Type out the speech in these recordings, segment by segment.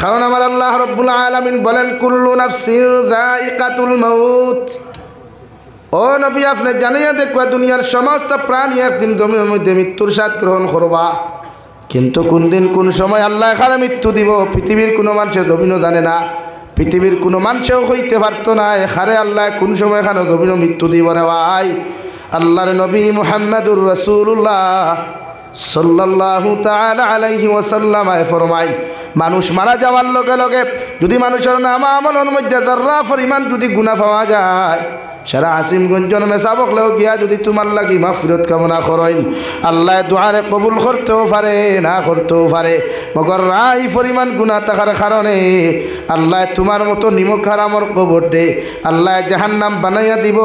কারণ আমার আল্লাহ রাব্বুল আলামিন বলেন কুল্লু নাফসিন যায়িকাতুল মাউত। ও নবী আপনি জানিয়ে দেখবা দুনিয়ার সমস্ত প্রাণী একদিন জমিনের মধ্যে মৃত্যুর স্বাদ গ্রহণ করবা, কিন্তু কোন দিন কোন সময় আল্লাহ এখানে মৃত্যু দিব পৃথিবীর কোনো মানুষের জমিনও জানে না, পৃথিবীর কোনো মানুষেও হইতে পারতো না এখানে আল্লাহ কোন সময় এখানে জমিনও মৃত্যু দিব রে ভাই। আল্লাহর নবী মুহাম্মদুর রাসূলুল্লাহ সাল্লাল্লাহু তাআলা আলাইহি ওয়াসাল্লাম ফরমায় মানুষ মারা যাওয়ার লগে লগে যদি মানুষের নাম আমলের মধ্যে যারা পরিমাণ যদি গুনাহ পাওয়া যায়, সারা আসিমগঞ্জের মেসাবকলেও গিয়া যদি তোমার লাগি মাগফিরাত কামনা করেন আল্লাহ দুআরে কবুল করতেও পারে না করতেও পারে, মগর রাই পরিমাণ গুনাহ থাকার কারণে আল্লাহ তোমার মতো নিমক হারামর কবর দে আল্লাহ জাহান্নাম বানাইয়া দিব।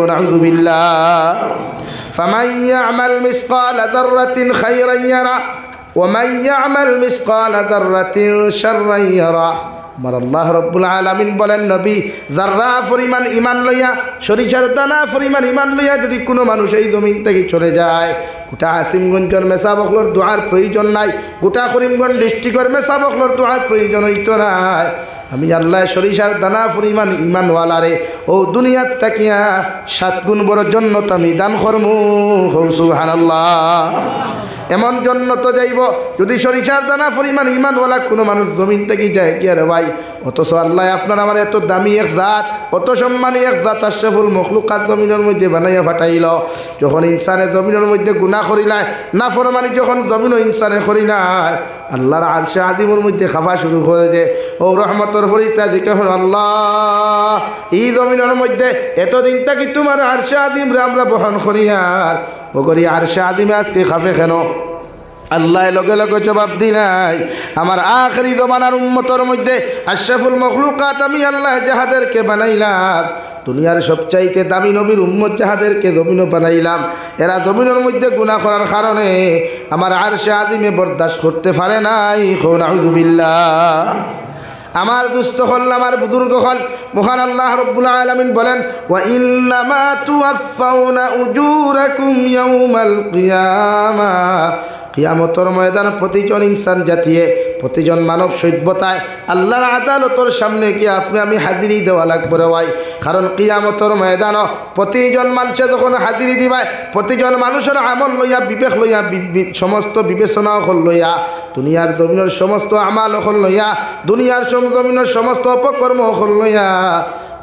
নাউযু বিল্লাহ। ফামান ইয়ামাল মিসকালা যাররাতিন খায়রান ইয়ারা ওয়া মান ইয়ামাল মিসকালা যাররাতিন শাররান ইয়ারা। আমার আল্লাহ রাব্বুল আলামিন বলেন নবী যাররা পরিমাণ ঈমান লইয়া সরিষার দানা পরিমাণ ঈমান লইয়া যদি কোনো মানুষ এই জমিন থেকে চলে যায়, গোটা আসিমগঞ্জের মেসাবকলর দোয়ার প্রয়োজন নাই, গোটা করিমগঞ্জ ডিস্ট্রিক্টের মেসাবকলর দোয়ার প্রয়োজন হইতো নাই। আমি আল্লাহ সরিষার দানা পরিমাণ ঈমানওয়ালারে ও দুনিয়ার তাকিয়া 7 গুণ বড় জান্নাত আমি দান করমু। সুবহানাল্লাহ। এমন জান্নাত যাইব যদি সরিষার দানা পরিমাণ ঈমানওয়ালা কোনো মানুষ জমিন থেকে যায় কি রে ভাই। অথচ আল্লাহ আপনার আমার এত দামি এক জাত, অত সম্মানী এক জাত আশরাফুল মখলুকাত জমিনের মধ্যে বানাইয়া ফাটাইল। যখন ইনসানে জমিনের মধ্যে গুনাহ করিলায় না ফরমানি যখন জমিন ইনসানে করি নাই, আল্লাহর আরশে আযিমের মধ্যে খাফা শুরু করে দে। ও রহমতের ফরিস্তা দিকে আল্লাহ এই জমিনের মধ্যে এতদিন থাকি তোমার আরশে আযিম রে আমরা বহন করি আর ওগরি আরশে আযিমে আজকে খাফে কেন? আল্লাহ লগে লগে জবাব দিলাই আমার আখরি জমানার উম্মতের মধ্যে আশরাফুল মখলুকাত আমি আল্লাহ যাহাদেরকে বানাইলাম, দুনিয়ার সবচাইতে দামি নবীর উম্মত যাহাদেরকে জমিনও বানাইলাম, এরা জমিনের মধ্যে গুনাহ করার কারণে আমার আরশে আযিমে বরদাস্ত করতে পারে নাই। নাউযু বিল্লাহ। আমার দুস্থ হল আমার বুজুর্গ হল মহান আল্লাহ রাব্বুল আলামিন বলেন ওয়া ইন্নামা তুওয়াফাউনা উজুরাকুম ইয়াউমাল কিয়ামা। কিয়ামতের ময়দান প্রতিজন ইনসান জাতিয়ে প্রতিজন মানব সভ্যতায় আল্লাহর আদালতের সামনে গিয়ে আপনি আমি হাজিরি দেওয়া লাগবে রে ভাই। কারণ কিয়ামতের ময়দান প্রতিজন মানুষে যখন হাজিরি দিবায় প্রতিজন মানুষের আমল লইয়া বিবেক লইয়া সমস্ত বিবেচনা হল লইয়া দুনিয়ার জমিনের সমস্ত আমাল হল লইয়া দুনিয়ার জমিনের সমস্ত অপকর্ম হল লইয়া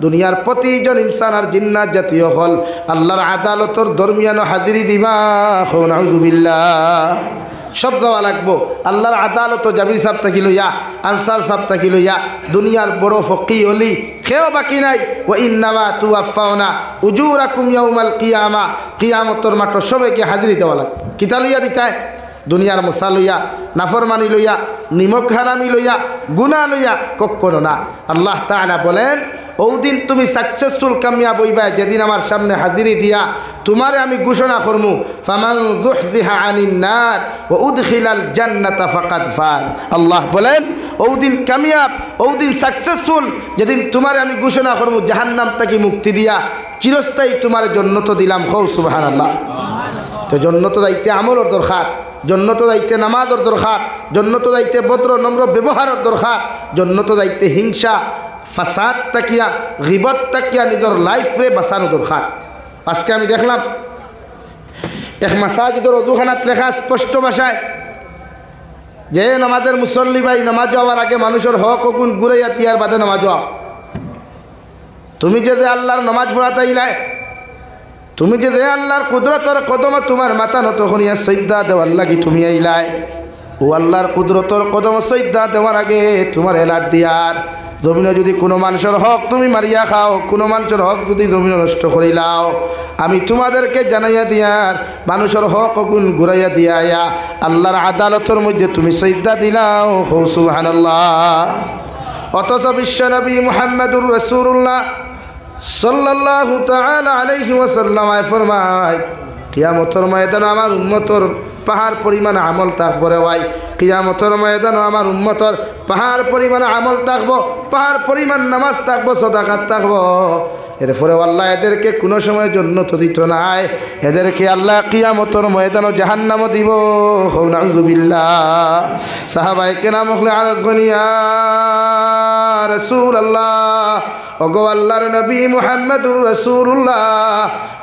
দুনিয়ার প্রতিজন ইনসান আর জিন্নাত জাতীয় হল আল্লাহর আদালতের দরমিয়ানো হাজিরি দিবা। নাউযু বিল্লাহ। সব দেওয়া লাগবো আল্লাহর আদালত জাবির সাহেব থাকি লইয়া আনসার সাহেব থাকি লইয়া দুনিয়ার বড় ফকি অলি কেউ বাকি নাই। ও ইন্নামা তুওয়াফাউনা উজুরাকুম ইয়াউমাল কিয়ামা। কিয়ামতের মাঠ সবাইকে হাজিরি দেওয়া লাগবে। কিতা লইয়া দিতায়? দুনিয়ার মশা লইয়া নাফরমানি লইয়া নিমক হারামি লইয়া গুনাহ লইয়া কখনো না। আল্লাহ তাআলা বলেন ওদিন তুমি সাকসেসফুল কামিয়াব হইবা যেদিন আমার সামনে হাজিরি দিয়া তোমারে আমি ঘোষণা করমু ফামান যুহযিহা আনিন নার ওয়া উদখিলাল জান্নাতা ফাকাদ ফাজ। আল্লাহ বলেন ওদিন কামিয়াব ওদিন সাকসেসফুল যেদিন তোমারে আমি ঘোষণা করমু জাহান্নাম থেকে মুক্তি দিয়া চিরস্থায়ী তোমার জান্নাত দিলাম। হও সুবহানাল্লাহ। তো জান্নাত যাইতে আমলের দরকার, জান্নাত যাইতে নামাজের দরকার, জান্নাত যাইতে ভদ্র নম্র ব্যবহারের দরকার, জান্নাত যাইতে হিংসা ফাসাদ তাকিয়া গিবত তাকিয়া নিজের লাইফরে বাঁচানো দরকার। আজকে আমি দেখলাম এক মাসাজিদের অজুখানাত লেখা স্পষ্ট ভাষায় যে নামাজের মুসল্লি ভাই নামাজ যাওয়ার আগে মানুষের হক ও গুণ ঘুরাইয়া তিয়ার বাদে নামাজ যাও। তুমি যে আল্লাহর নামাজ পড়াতাই নাই, তুমি যে আল্লাহর কুদরতর কদমে তোমার মাথা নত করিয়া সজদা দেওয়ার লাগি তুমি আইলাই, ও আল্লাহর কুদরতর কদম সজদা দেওয়ার আগে তোমার এলার দিয়ার জমিনে যদি কোনো মানুষের হক তুমি মারিয়া খাও, কোনো মানুষের হক যদি জমিনে নষ্ট করিলাও, আমি তোমাদেরকে জানাইয়া দিয়ার মানুষের হক গুণ ঘুরাইয়া দিয়াইয়া আল্লাহর আদালতের মধ্যে তুমি সজদা দিলাও। সুবহানাল্লাহ। অথচ বিশ্বনবী মুহাম্মদুর রাসূলুল্লাহ সাল্লাল্লাহু তাআলা আলাইহি ওয়াসাল্লাম ফরমায় কিয়ামতের ময়দানে আমার উম্মতর পাহাড় পরিমাণ আমল থাকবো রে ভাই। কিয়ামতের ময়দানে আমার উম্মতর পাহাড় পরিমাণ আমল থাকবো, পাহাড় পরিমাণ নামাজ থাকবো, সাদাকাত থাকবো, এরপরে আল্লাহ এদেরকে কোনো সময় জান্নাত দিত নাই, এদেরকে আল্লাহ কিয়ামতের ময়দানে জাহান্নামও দিব। নাউযুবিল্লাহ। সাহাবায়ে কেরাম হলে আরজ করেন, ইয়া রাসূলুল্লাহ, ওগো আল্লাহর নবী মুহাম্মদুর রাসূলুল্লাহ,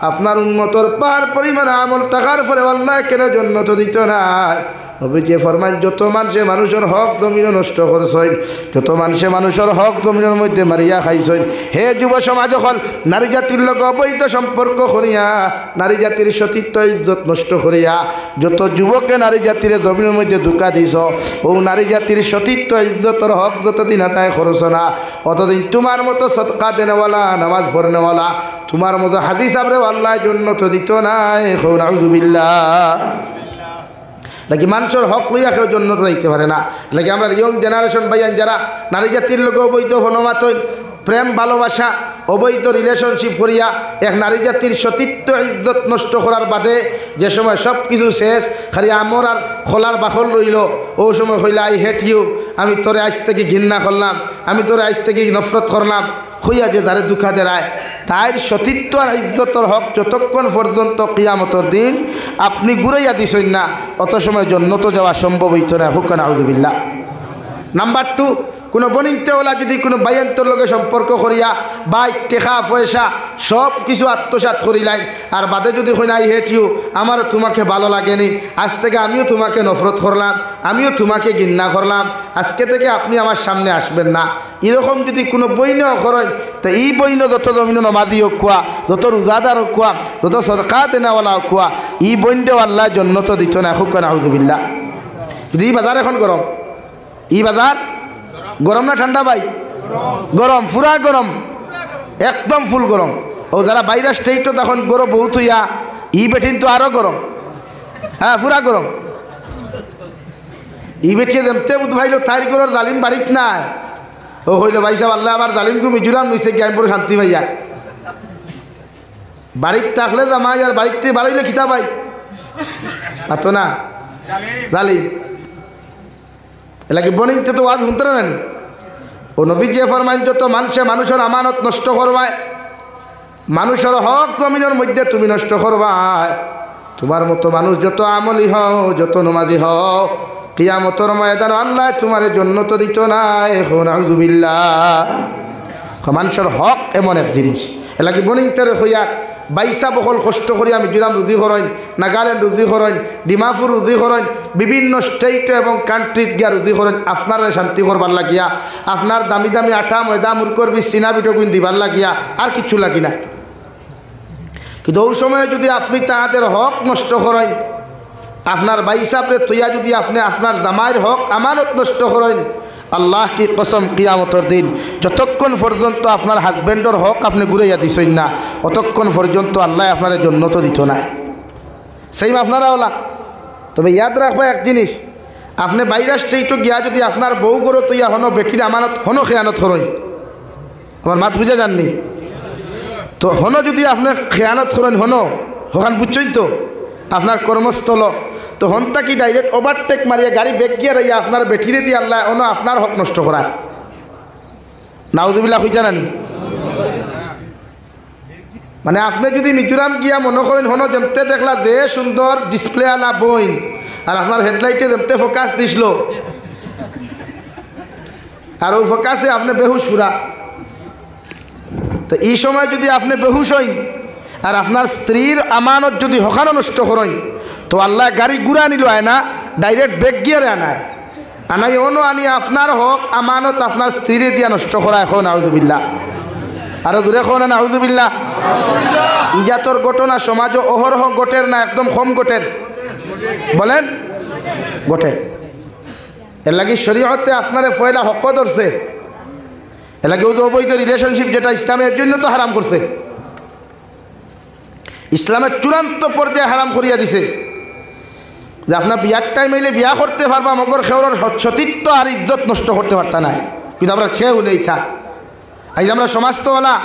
আপনার উম্মতর পার পরিমাণ আমল থাকার পরে আল্লাহ কেন জান্নাত দিত না? নবীজি ফরমান, যত মানুষে মানুষের হক জমিন নষ্ট করছেন, যত মানুষে মানুষের হক জমিনের মধ্যে মারিয়া খাইছেন, হে যুব সমাজ হল, নারী জাতির লোক অবৈধ সম্পর্ক করিয়া, নারী জাতির সতীত্ব ইজ্জত নষ্ট করিয়া যত যুবকে নারী জাতির জমিনের মধ্যে ধোঁকা দিছ, ও নারী জাতির সতীত্ব ইজ্জতর হক যতদিন আদায় করছ না, অতদিন তোমার মতো সদকা দেনেওয়ালা, নামাজ পড়নেওয়ালা, তোমার মতো হাদিস আবরে আল্লাহ জান্নাত দিত নাই। নাউযুবিল্লাহ। নাকি মানুষের হক লইয়া কেউ জান্নাত যাইতে পারে না। নাকি আমরা ইয়ং জেনারেশন ভাইয়ান যারা নারী জাতির লোক অবৈধ হনমাত প্রেম ভালোবাসা অবৈধ রিলেশনশিপ করিয়া এক নারী জাতির সতীত্ব ইজ্জত নষ্ট করার বাদে যে সময় সব কিছু শেষ, খালি আমর আর খোলার বাখল রইল, ও সময় হইলে আই হেট ইউ, আমি তোরে আজ থেকে ঘৃণা করলাম, আমি তোরে আজ থেকে নফরত করলাম, হইয়া যে তারে দুঃখা দেয়, তাই সতীত্ব আর ইজ্জতর হক যতক্ষণ পর্যন্ত কিয়ামতের দিন আপনি ঘুরাইয়া দিছেন না, অত সময় জান্নাত যাওয়া সম্ভব হইত না। হুক্কা নাউযুবিল্লাহ। নাম্বার 2, কোনো বনিতেওয়ালা যদি কোনো বাইয়ান্তর লগে সম্পর্ক করিয়া বাই টেকা পয়সা সব কিছু আত্মসাৎ করিলেন, আর বাদে যদি কই না আই হেট ইউ, আমারও তোমাকে ভালো লাগেনি, আজ থেকে আমিও তোমাকে নফরত করলাম, আমিও তোমাকে ঘৃণা করলাম, আজকে থেকে আপনি আমার সামনে আসবেন না, এরকম যদি কোনো বইনও করেন, তো এই বইন যত জমিন নমাদি হোক কুয়া, যত রোজাদার হোক কুয়া, যত সদকা দেনাওয়ালা হোক কুয়া, এই বইনটাও আল্লাহ জান্নাত দিত না। হুক্কা নাউযুবিল্লাহ। কিন্তু এই বাজার এখন গরম, এই বাজার গরম না ঠান্ডা ভাই? গরম, পুরা গরম, একদম ফুল গরম। ও যারা বাইরে স্টেটও তখন গরম বহুত হইয়া, ই বেঠিন তো আরও গরম, হ্যাঁ পুরা গরম। ই বেঠিয়ে দেমতে বুধ ভাইলো তাই গরর জালিম বাড়িত নাই, ও হইল ভাই সাহেব আল্লাহ আবার জালিমকে মিজোরাম নিছে কি, আমি বড় শান্তি ভাইয়া। বাড়িতে থাকলে জামাই আর বাড়িতে বাড়াইলে খিতা ভাই পাতো না জালিম এলাকি বনিতে তো আজ শুনতে না। ও নবী যে ফরমান, যত মানুষে মানুষের আমানত নষ্ট করবায়, মানুষের হক জমিনের মধ্যে তুমি নষ্ট করবায়, তোমার মতো মানুষ যত আমলি হও, যত নমাজি হও, কিয়ামতের ময়দান আল্লাহ তোমার জান্নাত দিত না। নাউযুবিল্লাহ। মানুষের হক এমন এক জিনিস, এলাকি বনিতে হইয়া বাইসা বকল কষ্ট করি আমি মিজোরাম রুজি করেন, নাগাল্যান্ড রুজি করেন, ডিমাপুর রুজি করেন, বিভিন্ন স্টেট এবং কান্ট্রিত গিয়া রুজি করেন আপনার শান্তি করবার লাগিয়া, আপনার দামি দামি আঠা ময়দা মুরকর বি চিনা পিঠগুন দিবার লাগিয়া, আর কিছু লাগি না। কিন্তু ওই সময় যদি আপনি তাহাদের হক নষ্ট করেন, আপনার বাইসাপরে থইয়া যদি আপনি আপনার জামাইয়ের হক আমানত নষ্ট করেন, আল্লাহ কি কসম কিয়ামতের দিন যতক্ষণ পর্যন্ত আপনার হাজব্যান্ডের হক আপনি ঘুরাইয়া দিছেন না, অতক্ষণ পর্যন্ত আল্লাহ আপনার জান্নাত দিত না। সেই আপনারা ওলা। তবে ইয়াদ রাখবা এক জিনিস, আপনি বাইরে স্টেটও গিয়া যদি আপনার বউ গরো তৈয়া হনো বেটির আমানত হনো খেয়ানত করেন, আমার মাত বুঝে যাননি তো, হনো যদি আপনি খেয়ানত করেন হনো হকান বুঝছেন তো আপনার কর্মস্থল, তো হনটা কি ডাইরেক্ট ওভারটেক মারিয়া গাড়ি বেগ গিয়ে রইয়া আপনার বেঠিরে দিয়ে আল্লাহ অন্য আপনার হক নষ্ট করায়। নাউযুবিল্লাহ হইতা নানি? মানে আপনি যদি মিজোরাম গিয়া মনে করেন হনো যেমতে দেখলা দে সুন্দর ডিসপ্লে আলা বইন, আর আপনার হেডলাইটে যেমতে ফোকাস দিছিল, আর ওই ফোকাসে আপনি বেহুশ পুরা, তো এই সময় যদি আপনি বেহুশ হইন আর আপনার স্ত্রীর আমানত যদি হকানো নষ্ট করেন, তো আল্লাহ গাড়ি ঘুরা নিল আয় না, ডাইরেক্ট বেগ গিয়ারে আনায়, আনাই অন্য আনি আপনার হক আমানত আপনার স্ত্রীরে দিয়া নষ্ট করা। এখন নাউযুবিল্লাহ, আরো দূরে এখন নাউযুবিল্লাহ। ইজাতর ঘটনা সমাজ অহরহ গোটের না একদম কম গোটের, বলেন গোটের। এর লাগি শরীয়তে আপনারে ফয়লা হক ধরছে, এর লাগে অবৈধ রিলেশনশিপ যেটা ইসলামের জন্য তো হারাম করছে, ইসলামের চূড়ান্ত পর্যায়ে হারাম করিয়া দিছে যে আপনার বিয়ার টাইম হইলে বিয়া করতে পারবা, মগর খেউর সতীত্ব আর ইজ্জত নষ্ট করতে পারতা না। কিন্তু আমরা খেউ নেই থা, আজ আমরা সমাজ তো ওলা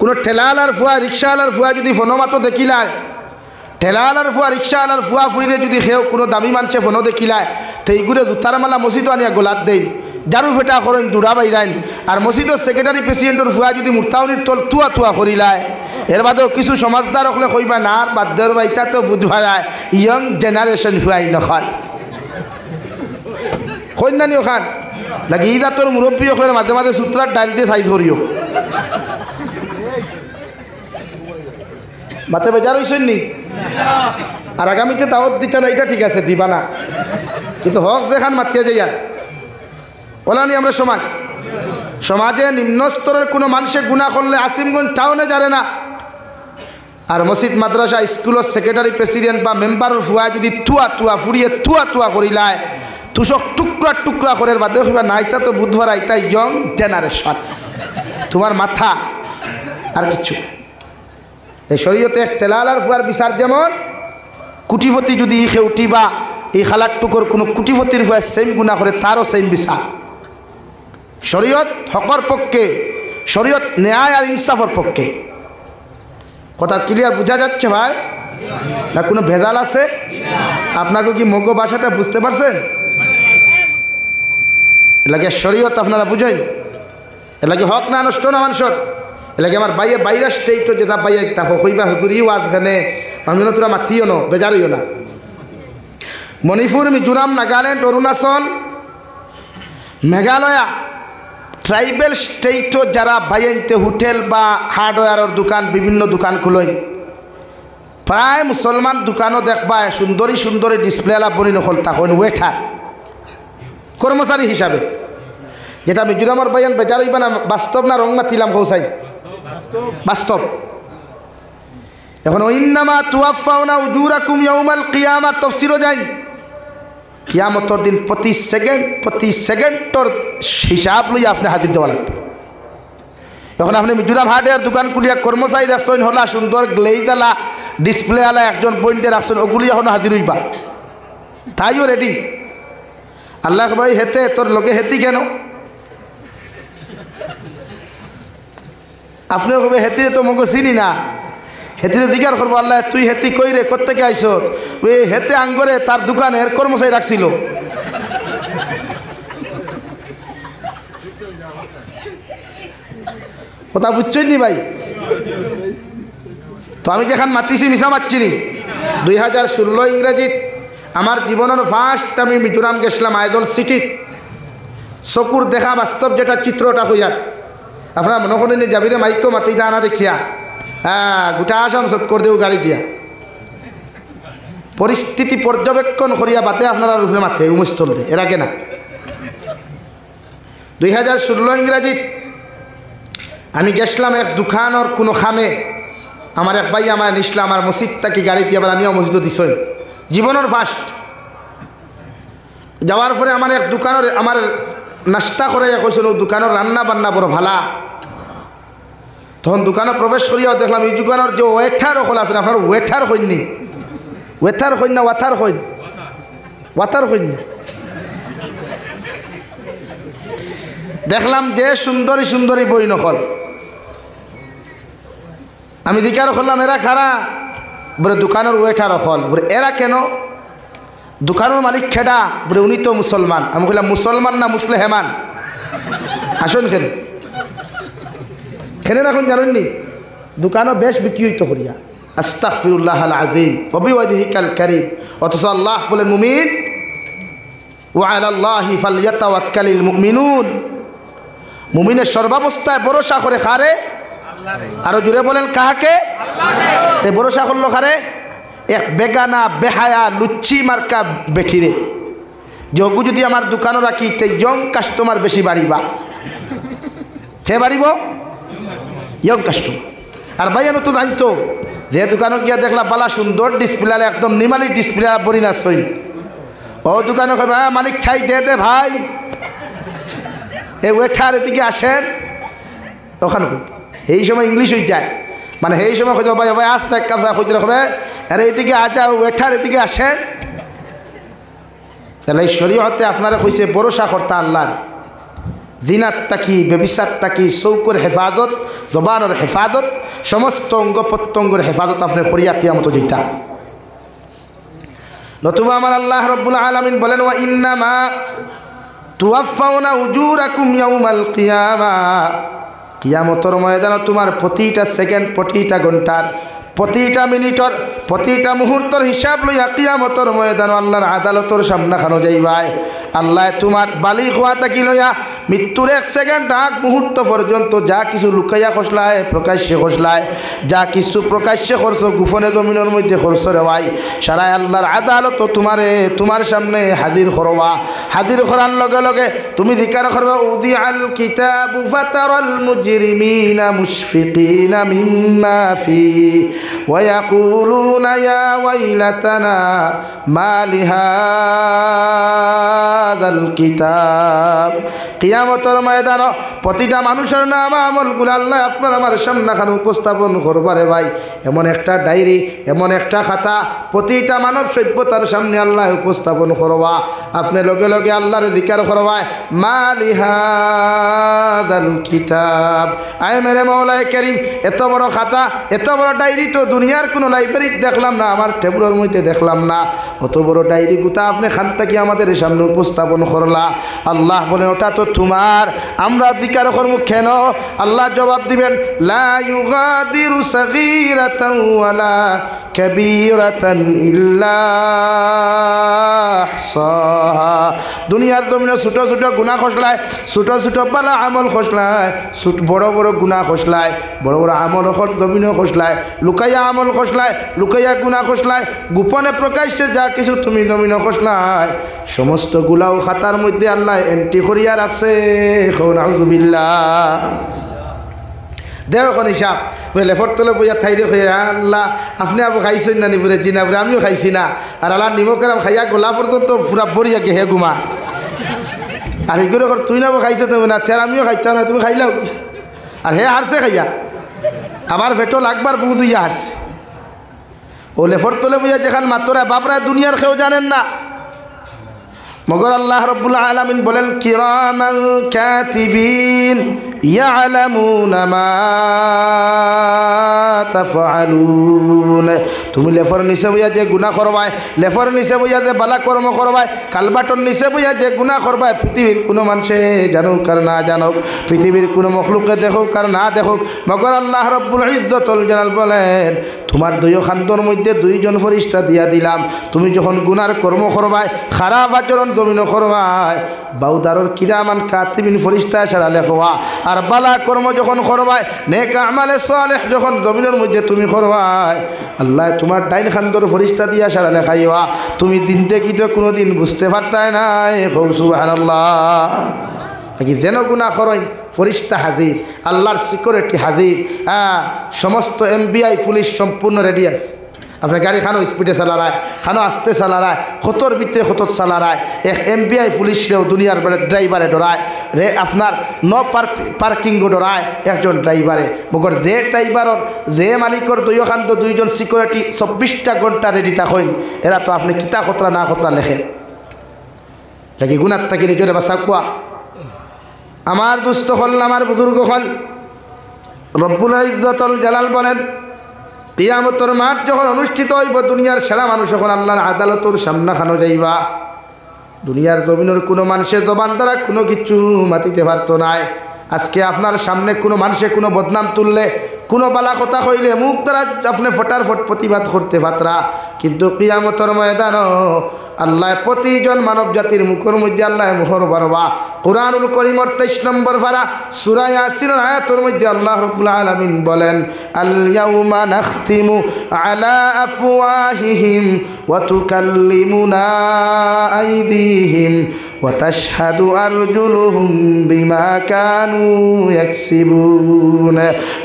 কোনো ঠেলাওয়ালার ফুয়া রিক্সাওয়ালার ফুয়া যদি ফোনমাতো দেখিলায়, ঠেলাওয়ালার ফুয়া রিক্সাওয়ালার ফুয়া ফুরিলে যদি খেউ কোনো দামি মানুষে ফোনও দেখিলায়, তো এইগুলো জুতার মালা মসজিদ আনিয়া গোলাত দেন, জারু ফেটা করেন দূরা বাইরাইন আর মসজিদের সেক্রেটারি প্রেসিডেন্টের ফুয়া যদি মুরতাউনির তল তুয়া তুয়া করিলায় এর বাদেও কিছু সমাজদার হলে কইবা না আর বাদ্যর বাইতা তো বুঝবা যায় ইয়ং জেনারেশন ফুয়াই নখান কন্যানি ওখান লাগে ইদা তোর মুরব্বী ওখানে মাঝে মাঝে সূত্রার ডাইল দিয়ে সাইজ করিও মাথা বেজার হইছেন নি আর আগামীতে দাওয়াত দিতে না এটা ঠিক আছে দিবা না কিন্তু হক দেখান মাতিয়ে যাই আর ওলানি আমরা সমাজে নিম্ন স্তরের কোনো মানুষের গুনাহ করলে আসিমগঞ্জ টাউনে যাবে না আর মসজিদ মাদ্রাসা স্কুলের সেক্রেটারি প্রেসিডেন্ট বা মেম্বারের ফুয়া যদি তুয়া তুয়া ফুরিয়ে তুয়া তুয়া করিলায় তুষক টুকরা টুকরা করে বাদে হইবা না এটা তো বুধবার আইতা ইয়ং জেনারেশন তোমার মাথা আর কিছু এই শরীয়তে এক তেলালার ফুয়ার বিচার যেমন কুটিপতি যদি খেউটি বা এই খালার টুকুর কোনো কুটিপতির ফুয়া সেম গুণা করে তারও সেম বিচার শরীয়ত হকর পক্ষে শরীয়ত ন্যায় আর ইনসাফের পক্ষে কথা ক্লিয়ার বোঝা যাচ্ছে ভাই না কোনো ভেজাল আছে আপনাকে কি মগ্য ভাষাটা বুঝতে পারছেন এলাকে শরীয়ত আপনারা বুঝেন এলাকে হক না নষ্ট না মানুষের এলাকে আমার বাইরে বাইরা স্টেট যেটা বাইরে তাকে হইবা হুতুরিও আজখানে আমি তোরা মাতিও না বেজারিও না মণিপুর মিজোরাম নাগাল্যান্ড অরুণাচল মেঘালয়া ট্রাইবেল স্টেটও যারা বাইনতে হোটেল বা হার্ডওয়্যারের দোকান বিভিন্ন দোকান খুলেন প্রায় মুসলমান দোকানও দেখবা সুন্দরী সুন্দরী ডিসপ্লেলা বনি নকল তখন ওয়েটার কর্মচারী হিসাবে যেটা মিজোরামের বাইন বেজার হইবা না বাস্তব না রং মাতিলাম কৌসাই বাস্তব এখন ইন্নামা তুয়াফাউনা উজুরাকুম ইয়াউমাল কিয়ামা তাফসীরও যাই কিয়ামতের দিন প্রতি সেকেন্ডর হিসাব লইয়া আপনি হাজির দেওয়া লাগবে এখন আপনি মিজোরাম হার্ডওয়্যার দোকান খুলিয়া কর্মচারী রাখছেন হলা সুন্দর গ্লেইদালা ডিসপ্লে আলা একজন পয়েন্টে রাখছেন ওগুলি এখন হাজির হইবা তাইও রেডি আল্লাহ ভাই হেতে তোর লোকে হেতি কেন আপনি কবে হেতিরে তো মগো চিনি না হেতিরে দিকার করবো আল্লাহ তুই হেতি কই রে কোত্থেকে আইস ওই হেতে আঙ্গরে তার দোকানের কর্মচারী রাখছিল কথা বুঝছই নি ভাই তো আমি যেখান মাতিছি মিশা মারছিনি 2016 ইংরেজিত আমার জীবনের ফার্স্ট আমি মিজোরাম গেছিলাম আইদল সিটিত চকুর দেখা বাস্তব যেটা চিত্রটা হইয়ার আপনার মনে করেন যাবি রে মাইক্য মাতি যা না দেখিয়া গোটা আসাম চক্কর দেও গাড়ি দিয়া পরিস্থিতি পর্যবেক্ষণ করিয়া বাতে আপনারা রূপে মাথে উমস্থল দে এর আগে না 2016 ইংরাজিত আমি গেছিলাম এক দোকানের কোনো খামে আমার এক ভাই আমার নিসলাম আমার মসজিদ তাকে গাড়ি দিয়ে আবার আনিও মসজিদ দিছেন জীবনের ফার্স্ট যাওয়ার পরে আমার এক দোকানের আমার নাস্তা করে কইছিল দোকানের রান্না বান্না বড় ভালা তখন দোকানে প্রবেশ করিয়াও দেখলাম এই দোকানের যে ওয়েটার ওখল আছে আপনার ওয়েটার হইনি ওয়েটার হইন না ওয়াথার হইন ওয়াথার হইনি দেখলাম যে সুন্দরী সুন্দরী বই নকল আমি জিজ্ঞাসা করলাম এরা খারা বলে দোকানের ওয়েটার অকল বলে এরা কেন দোকানের মালিক খেডা বলে উনি তো মুসলমান আমি বললাম মুসলমান না মুসলেহেমান আসুন খেলে খেলেন এখন জানেননি দোকানও বেশ বিক্রি হইতো করিয়া আস্তাগফিরুল্লাহ আল আযীম ওয়া বিওয়াজহিকাল কারীম অথচ আল্লাহ বলেন মুমিন ওয়া আলাল্লাহি ফালইয়াতাওয়াক্কালিল মুমিনুন মুমিনের সর্বাবস্থায় ভরসা করে খারে আরো জুড়ে বলেন কাহাকে আল্লাহকে ভরসা করলো খারে এক বেগানা বেহায়া লুচ্ছি মার্কা বেঠিরে যোগু যদি আমার দোকানও রাখি তে ইয়ং কাস্টমার বেশি বাড়িবা হে বাড়িব ইয়ং কাস্টমার আর ভাই তো জানতো যে দোকানত গিয়া দেখলা বালা সুন্দর ডিসপ্লে একদম নিমালি ডিসপ্লে বলি না সই ও দোকানে কবে মালিক ছাই দে ভাই এই ওয়েটার এদিকে আসেন ওখানে এই সময় ইংলিশ হয়ে যায় মানে সেই সময় খোঁজ ভাই ভাই আসতে এক কাপ চা খুঁজে রাখবে আর এইদিকে আজা ওয়েটার এদিকে আসেন তাহলে এই শরীয়তে আপনারা কইছে ভরসা করতে আল্লাহর জিনাত তাকি ব্যবিচার তাকি চৌকুর হেফাজত জবানের হেফাজত সমস্ত অঙ্গ প্রত্যঙ্গের হেফাজত আপনি করিয়া কিয়ামত যেটা নতুবা আমার আল্লাহ রব্বুল আলামিন বলেন ওয়া ইন্নামা তুওয়াফাউনা উজুরাকুম ইয়াউমাল কিয়ামা, কিয়ামতের ময়দানে তোমার প্রতিটা সেকেন্ড, প্রতিটা ঘন্টার, প্রতিটা মিনিটর, প্রতিটা মুহূর্তর হিসাব লইয়া কিয়ামতের ময়দান আল্লাহর আদালতর সামনে খানো যাইবাই। আল্লাহ তোমার বালিগ হওয়া থাকি লইয়া মৃত্যুর 1 সেকেন্ড আগ মুহূর্ত পর্যন্ত যা কিছু লুকাইয়া খসলায়, প্রকাশ্যে খসলায়, যা কিছু প্রকাশ্যে খরচ গোপনে জমিনের মধ্যে খরচ রেওয়াই, সারাই আল্লাহর আদালত তোমারে তোমার সামনে হাজির করবা। হাজির করার লগে লগে তুমি জিকার করবা, উদিআল কিতাবু ফাতারাল মুজরিমিনা মুশফিকিনা মিম্মা ফি ওয়া ইয়াকুলুনা ইয়া ওয়াইলাতানা মা লিহাযাল কিতাব। কিয়ামতের ময়দান প্রতিটা মানুষের নাম আমলগুলো আল্লাহ আপনার আমার সামনাখানে উপস্থাপন করবারে ভাই। এমন একটা ডায়েরি, এমন একটা খাতা প্রতিটা মানব সভ্যতার সামনে আল্লাহ উপস্থাপন করবা। আপনি লগে লগে আল্লাহর জিকির করবায়, মা লিহাযাল কিতাব, আয় মেরে মওলায়ে কারীম, এত বড় খাতা, এত বড় ডায়েরি তো দুনিয়ার কোনো লাইব্রেরিতে দেখলাম না, আমার টেবিলের মধ্যে দেখলাম না। অত বড় ডায়েরি গুতা আপনি খান থেকে আমাদের সামনে উপস্থাপন করলা। আল্লাহ বলেন ওটা তো তোমার, আমরা জিকির করব কেন? আল্লাহ জবাব দিবেন, লা ইউগাদিরু সাগীরাতান ওয়ালা কাবীরাতান ইল্লা আহসাহা। দুনিয়ার জমিনে ছোট ছোট গুনাহ খসলায়, ছোট ছোট পালা আমল খসলায়, বড় বড় গুনাহ খসলায়, বড় বড় আমল জমিনে খসলায়, লুকাইয়া আমল খসলায়, লুকাইয়া গুনাহ খসলায়, গোপনে প্রকাশ্যে যা কিছু তুমি জমিনে খসলায়, সমস্ত গুলাও খাতার মধ্যে আল্লাহ এন্ট্রি করিয়া রাখছে। নাউযুবিল্লাহ। দেও এখন হিসাব লেফর তলে বইয়া থাইরে হয়ে, আল্লাহ আপনি আবু খাইছেন না নি? বলে জি না। বলে আমিও খাইছি না। আর আল্লাহ নিমকেরাম খাইয়া গোলা পর্যন্ত পুরা বড়িয়া গে হে ঘুমা। আর এগুলো তুই না খাইছো তুমি না, তের আমিও খাইতাম না, তুমি খাইলাও। আর হে হারছে খাইয়া, আবার ভেটো লাগবার বুঝ ইয়া হারছে। ও লেফর তলে বইয়া যেখান মাতরা বাপরা দুনিয়ার কেউ জানেন না, মগর আল্লাহ রব্বুল আলামিন বলেন, কিরামান কাতিবিন ইয়ালামুনা মা তাফআলুন। তুমি লেফর নিচে বইয়া যে গুনাহ করবাই, লেফর নিচে বইয়া যে বালা কর্ম করবাই, কালবাটর নিচে বইয়া যে গুনাহ করবাই, পৃথিবীর কোনো মানুষে জানুক আর না জানুক, পৃথিবীর কোনো মখলুকে দেখুক আর না দেখুক, মগর আল্লাহ রব্বুল ইজ্জতুল জালাল বলেন, তোমার দুই খান্দর মধ্যে 2 জন ফেরেশতা দিয়া দিলাম। তুমি যখন গুনার কর্ম করবাই, খারাপ আচরণ জমিন করবাই, বাউদারর কিরামান কাতিবিন ফেরেশতা সারা লেখবা। আর বালা কর্ম যখন করবাই, নেক আমালে সালেহ যখন জমিনের মধ্যে তুমি করবাই, আল্লাহ তোমার ডাইন খান্দর ফেরেশতা দিয়া সারা লেখাইবা। তুমি দিন থেকে তো কোনোদিন বুঝতে পারতাই না। সুবহানাল্লাহ। নাকি যেন গুনাহ করেন ফেরেশতা হাজির, আল্লাহর সিকিউরিটি হাজির। সমস্ত এমবিআই পুলিশ সম্পূর্ণ রেডি আছে। আপনার গাড়ি খানো স্পিডে চালারায়, খানো আস্তে চালারায়, কতর ভিতরে কত চালারায়। এক এমবিআই পুলিশরেও দুনিয়ার ড্রাইভারে ডরায় রে, আপনার পার্কিংও ডরায় একজন ড্রাইভারে। মগর যে ড্রাইভারর যে মালিকর 2 খান্দ 2 জন সিকিউরিটি 24টা ঘন্টা রেডি থাকেন, এরা তো আপনি কিতা খতরা না খতরা লেখেন নাকি গুনার থাকি নিজের বাসা কুয়া। আমার দুস্থ হল, আমার বুজুর্গ হল, রব্বুল ইজ্জতুল জালাল বলেন, কিয়ামতের মাঠ যখন অনুষ্ঠিত হইব, দুনিয়ার সেরা মানুষ যখন আল্লাহর আদালতের সামনে খানো যাইবা, দুনিয়ার জমিনের কোনো মানুষের জবান দ্বারা কোনো কিছু মাতিতে পারতো নাই। আজকে আপনার সামনে কোনো মানুষে কোনো বদনাম তুললে, কোনো বালা কথা কইলে মুখ দ্বারা আপনি ফটার ফট প্রতিবাদ করতে পাত্রা, কিন্তু কিয়ামতের ময়দানও আল্লাহ প্রতিজন মানব জাতির মুখের মধ্যে আল্লাহ মোহর বারবা। কুরআনুল কারীমের 23 নম্বর পারা সূরা ইয়াসিনের আয়াতের মধ্যে আল্লাহ রাব্বুল আলামিন বলেন, আল ইয়াউমা নাখতিমু আলা আফওয়াহিহিম ওয়া তুকাল্লিমুনা আইদিহিম ওয়া তাশহাদু আরজুলুহুম বিমা কানু ইয়াকসিবুন।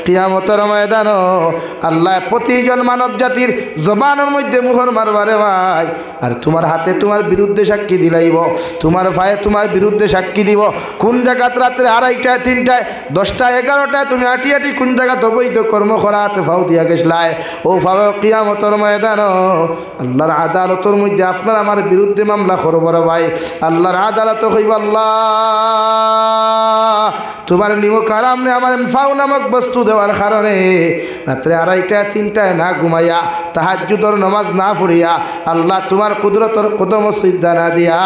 কিয়ামতের ময়দানও আল্লাহ প্রতিজন মানব জাতির জবানের মধ্যে মোহর মারবারে ভাই। আর তোমার হাতে তোমার বিরুদ্ধে সাক্ষী দিলাইব, তোমার ভাইয়ে তোমার বিরুদ্ধে সাক্ষী দিব। কোন জায়গাত রাত্রে 2:30টায় 3টায় 10টায় 11টায় তুমি আটি আটি কোন জায়গা অবৈধ কর্ম করাতে ফাও দিয়া গেছলাই, ও ফাও কিয়ামতের ময়দানও আল্লাহর আদালতের মধ্যে আপনার আমার বিরুদ্ধে মামলা করবো ভাই। আল্লাহর আদালত হইব, আল্লাহ তোমার নিমক আরামনে আমার ফাও নামক বস্তু দেওয়ার কারণে রাত্রে 2:30 3টায় না ঘুমাইয়া তাহাজ্জুদের নামাজ না পড়িয়া আল্লাহ তোমার কুদরতের কদম সিদ্ধা না দিয়া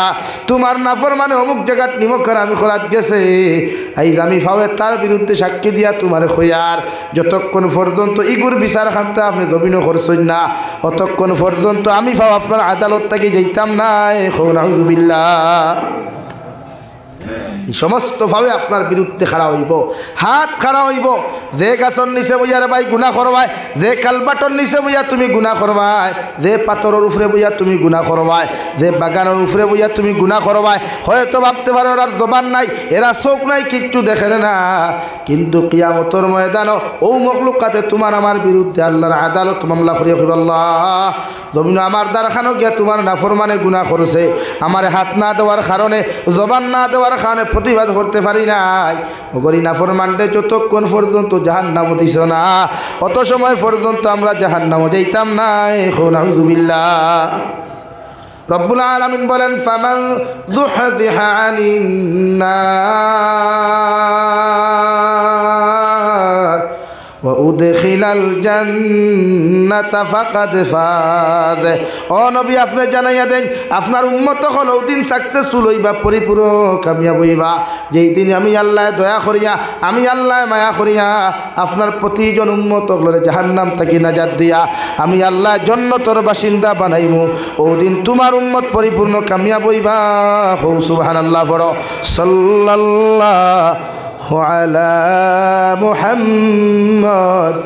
তোমার নাফরমানে অমুক জায়গাত নিমক আমি খোলাত গেছে এই আমি ফাওয়ে তার বিরুদ্ধে সাক্ষী দিয়া তোমার খয়ার যতক্ষণ পর্যন্ত ইগুর বিচার খান্তা আপনি জমিন করছেন না অতক্ষণ পর্যন্ত আমি ফাও আপনার আদালত থেকে যাইতাম না। এখন আউযুবিল্লাহ সমস্ত ভাবে আপনার বিরুদ্ধে খাড়া হইব, হাত খাড়া হইব। যে গাছর নিচে বইয়ার ভাই গুনাহ করবাই, যে কালবাটর নিচে বইয়া তুমি গুনাহ করবাই, যে পাথরের উপরে বইয়া তুমি গুনাহ করবাই, যে বাগানের উপরে বইয়া তুমি গুনাহ করবাই। হয়তো ভাবতে পারো এরার জবান নাই, এরা চোখ নাই, কিচ্ছু দেখে না, কিন্তু কিয়ামতের ময়দানও ও মখলুকাতে তোমার আমার বিরুদ্ধে আল্লাহর আদালত মামলা করিয়া কইব আল্লাহ জমিন আমার দ্বারখানো গিয়া তোমার নাফরমানে গুনাহ করেছে, আমার হাত না দেওয়ার কারণে জবান না দেওয়ার কারণে প্রতিবাদ করতে পারি নাই। ওগরি নাফরমানডে যতক্ষণ পর্যন্ত জাহান্নামে দিছ না অত সময় পর্যন্ত আমরা জাহান্নামে যাইতাম না। এখন আউযুবিল্লাহ রব্বুল আলামিন বলেন ফামান যুহযিহা আনিন নার ওয়া উদখিলাল জান্নাতা ফাকাদ ফাজ। ও নবী আপনি জানাইয়া দেন আপনার উম্মত হল ওদিন সাকসেসফুল হইবা, পরিপূর্ণ কামিয়াব হইবা যেই দিন আমি আল্লাহ দয়া করিয়া আমি আল্লাহ মায়া করিয়া আপনার প্রতিজন উম্মত হলরে জাহান্নাম থেকে নাজাত দিয়া আমি আল্লাহ জান্নাতের বাসিন্দা বানাইমু। ওদিন তোমার উম্মত পরিপূর্ণ কামিয়াব হইবা। হো সুবহানাল্লাহ পড়ো সাল্লাল্লাহু আলা মুহাম্মদ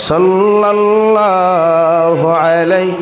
সাল্লাল্লাহু আলাইহি